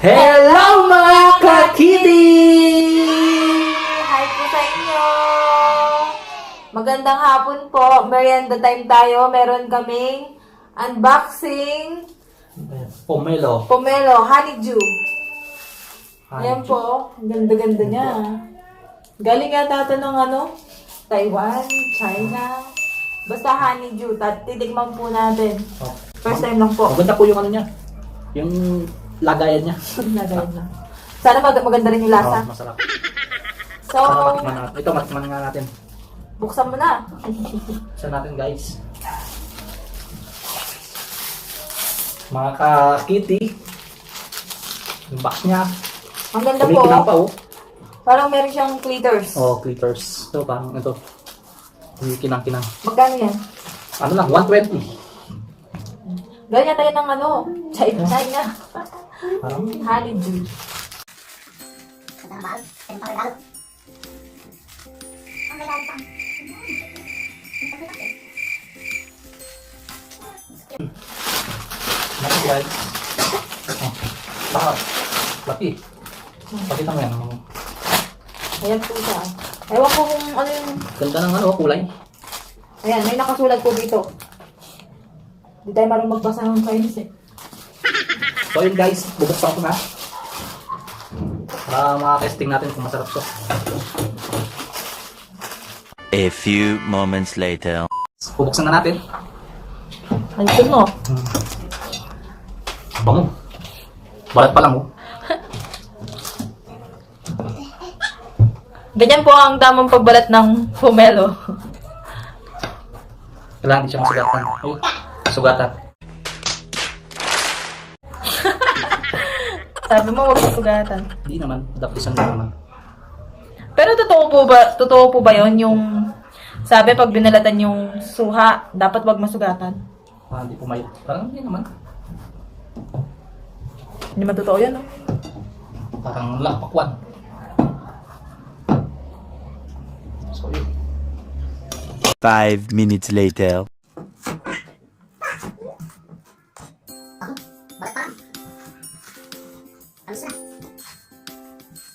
Hello mga ka-kitty! Hi po sa inyo! Magandang hapon po. Merienda time tayo. Meron kaming unboxing Pomelo. pomelo, honeydew. Ayan po. Ang ganda-ganda niya. Galing yata ito ng Taiwan, China. Basta honeydew. Titikman po natin. Oh. First time lang po. Maganda po yung niya. Yung lagayan niya. Lagayan na. Sana maganda rin yung lasa. Masarap. So, Sana matikman natin. Ito, matikman nga natin. buksan mo na. Buksan natin guys. Mga ka-kitty. Yung box niya. Ang ganda po. Kumikinang pa oh. Parang meron siyang glitters. Oh, glitters. Ito, parang ito. Kumikinang-kinang. Magkano yan? Ano lang, 120. Ganyan tayo ng China. Parang Honeydew. Laki guys. Oh, lahat. Laki. Pakita mo yan. Ayan po siya. Ewan ko kung ano yung... Ganda ng kulay. Ayan, may nakasulat po dito. Hindi tayo marunong magbasa ng Chinese eh. So yun guys, bubuksan ko na. Para makakesting natin kung masarap to. A few moments later. Bubuksan na natin. Ayun mo. Bango. Balat pa lang oh. Ganyan po ang tamang pagbalat ng pomelo. Kailangan di siya masugatan. Ay, sugatan. Sabi mo, huwag masugatan. Hindi naman, dapisan mo naman. Pero totoo po ba yun yung... Sabi pag binalatan yung suha, dapat wag masugatan. Ah, hindi pumayot. Parang hindi naman. Hindi man totoo yan, no? Parang lakpakwan. So yun. 5 minutes later. Alis na.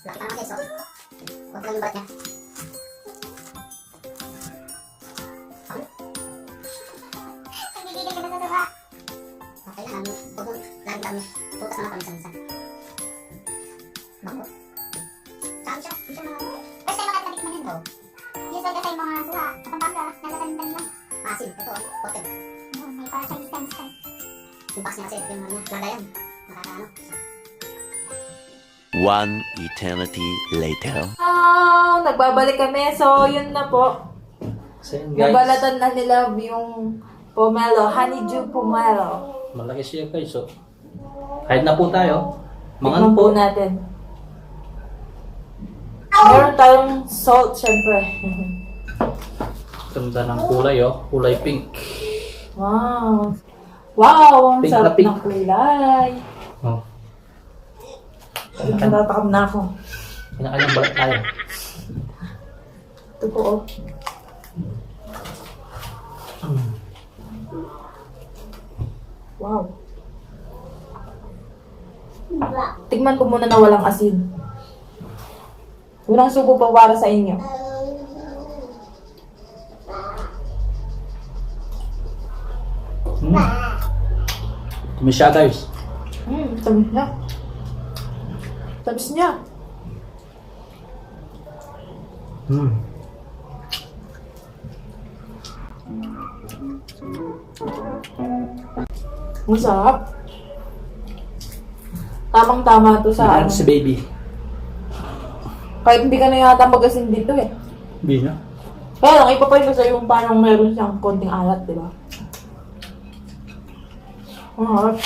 Laki pa naman guys, oh. Huwag lang yung balat niya. Nagigigil ka na sa suha. Okay lang, huwag mong lagi lang tutas na lang paminsan-minsan. Bako. Saan siya? Hindi siya mga... First time makakabit man yun, oh. Usually kasi yung mga suha, sa Pampanga, nalatanin lang. Maasim, ito, hotel. May para Chinese style. Yung box niya kasi, yung lagayan. Nakakaano. 1 eternity later. Nagbabalik kami. So, yun na po. So yun guys. Nabalatan na nila yung pomelo. Honeydew pomelo. Malaki siya guys. So, kahit na po tayo. Mga ano Tignan po. po natin. Meron tayong salt, syempre. Ganda ng kulay oh. Kulay pink. Wow. Wow, ang Pink sarap na pink. ng kulay. Oh. Natatakam na ako. Kinakailang balat tayo. Ito po, oh. Wow. Tigman ko muna na walang asin. Unang subo pa para sa inyo. Tumis siya guys. Tamis niya. Tamis niya. Masarap. Tamang-tama to sa Ano si baby? Kahit hindi ka na yata mag-asin dito eh. Hindi na. Kaya lang, ipapayin ko sa'yo yung parang meron siyang konting alat, di ba? Harap.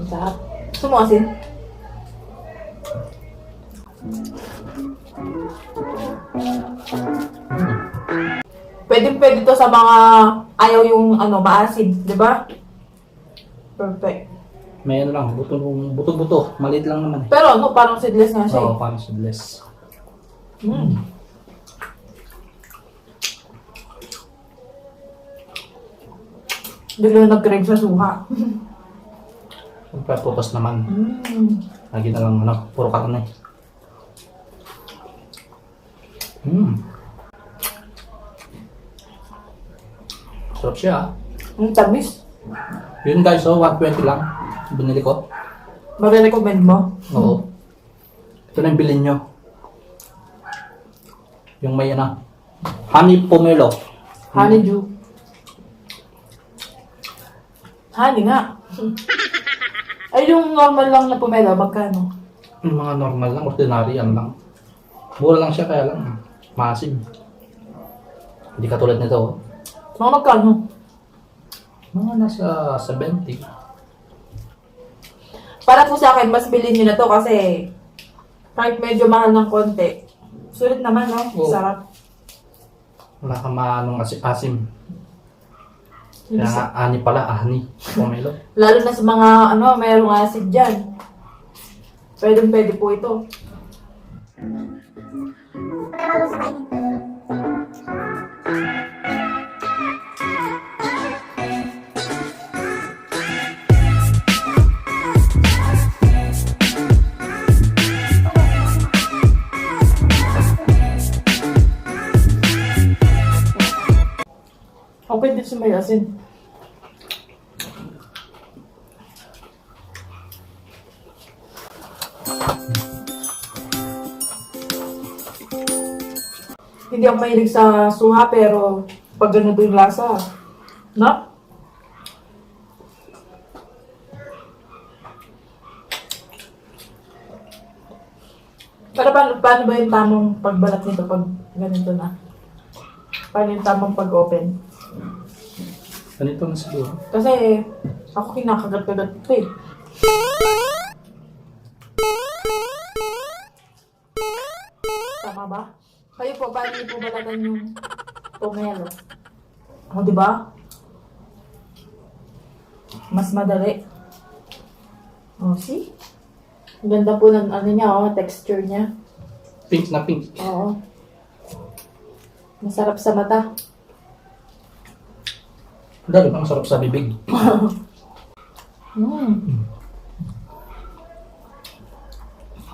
Sarap. Gusto mo asin? Pwede to sa mga ayaw yung maasin, di ba? Perfect. May ano lang, buto-buto. Maliit lang naman eh. Pero parang seedless nga siya. Oo, parang seedless. Bigla nag-crave sa suha. Siyempre, putos naman. Mm. Lagi na lang, puro karne. Sarap siya, ah. Ang tamis. Yun guys, 120 lang. Binili ko. Marirecommend mo? Oo. Ito na yung bilhin nyo. Yung may honey pomelo. Honey dew. Honey nga. Ay, yung normal lang na pomelo, magkano? Yung mga normal lang, ordinary, yan lang. Mura lang siya, kaya lang maasim. Hindi katulad nito. Oh. Mga magkano? Mga nasa 70. Para po sa akin, mas bilhin nyo na to kasi kahit medyo mahal ng konti, sulit naman, no? Oo. Sarap. Wala kang maanong asim. Kaya nga, ani pala, pomelo. Lalo na sa mga, mayroong acid dyan. Pwede po ito. Pagkakaroon sa kainin. Okay din sa may asin. Hindi ako mahilig sa suha pero pag ganito yung lasa, no? Pero paano ba yung tamang pagbalat nito pag ganito na? Paano yung tamang pag-open? Ganito na siguro. Kasi ako kinakagat-kagat ito eh. Tama ba? Kayo po, paano niyo po balatan yung pomelo? O, di ba? Mas madali. O, see? Ang ganda po ng texture niya. Pink na pink. Oo. Masarap sa mata. Dali pang sarap sa bibig.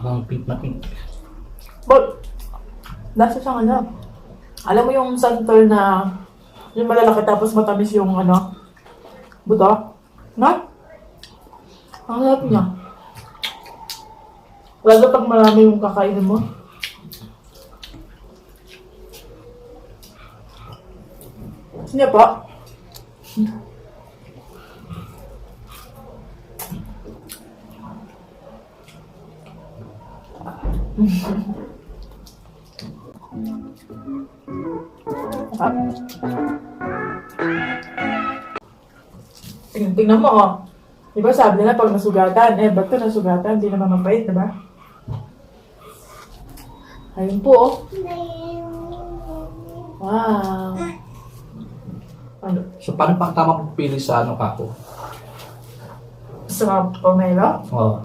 Ang pink na pink. But, nasa siyang alam mo yung santol na yung malalaki tapos matamis yung buto? No? Ang sarap niya. Lalo pag marami yung kakainin mo. Hindi po. Tingnan mo, oh. Di ba sabi nila pag nasugatan, ba't ka nasugatan? Hindi naman mapait, di ba? Ayun po, oh. Wow. Ano? So, paano pang tama pagpili sa kako? Sa pomelo? Oo.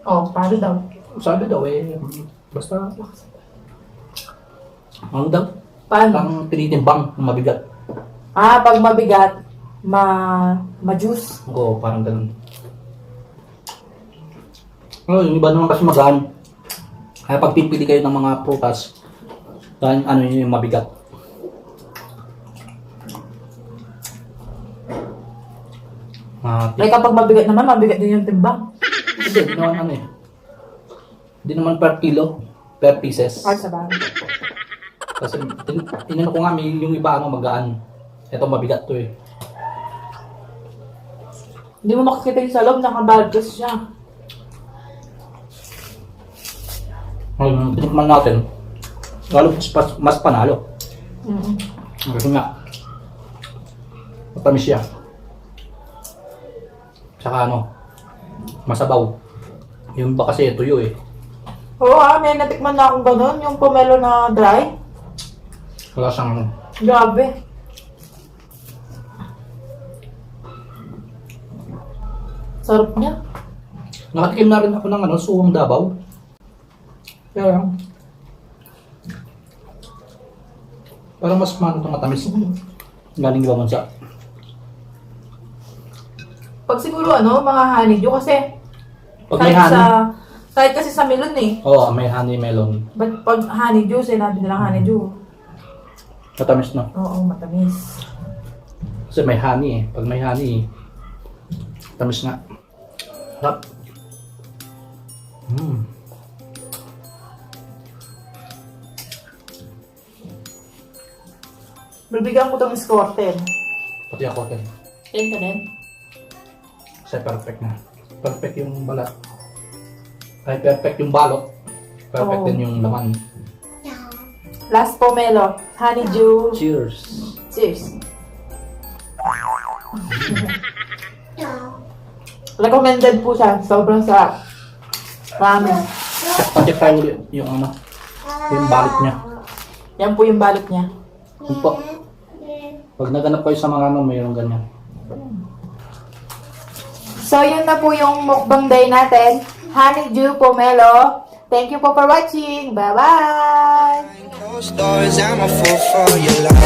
Oh, paano daw? Sabi daw basta, ano daw? Paano? Ang tinitimbang, mabigat. Pag mabigat, ma-juice. Oo, parang ganun. Yung iba naman kasi magaan. Kaya pag pipili kayo ng mga prutas, yung mabigat. Like kapag mabigat naman, mabigat din yung timbang. Hindi naman Hindi naman per kilo, per pieces. Ay, sa bagay. Kasi tinanong ko nga, yung iba magaan. Ito mabigat to eh. Hindi mo makikita yung sa loob, nakabaldos siya. Ngayon, tinikman natin. Lalo mas panalo. Kasi nga, matamis siya. Tsaka masabaw. Yung iba kasi tuyo eh. Oo may natikman na akong ganun, yung pomelo na dry. Wala siyang Grabe. Sarap niya. nakatikim na rin ako ng suwang Davao. Kaya parang mas matamis. Galing ibang bansa. Pag siguro mga honeydew kasi Pag may honey, kahit kasi sa melon eh. oo, may honey melon. But pag honeydew, sinabi nilang honeydew. Matamis na. Oo, matamis. Kasi may honey eh. Pag may honey, tamis nga. Sarap. Bibigyan ko itong score 10. Pati ako rin. 10 ka din? Kasi perfect na. Perfect yung balat. Ay, perfect yung balot. Perfect Oo. din yung laman. Last pomelo. Honeydew. Cheers! Cheers. Recommended po siya. Sobrang sarap. Ramen. Check tayo ulit yung yung balot niya. Yan po yung balot niya. Yun po. Pag naganap kayo sa mga mayroong ganyan. So, yun na po yung mukbang day natin. Honeydew pomelo. Thank you po for watching. Bye-bye! Closed doors, I'm a fool for your love.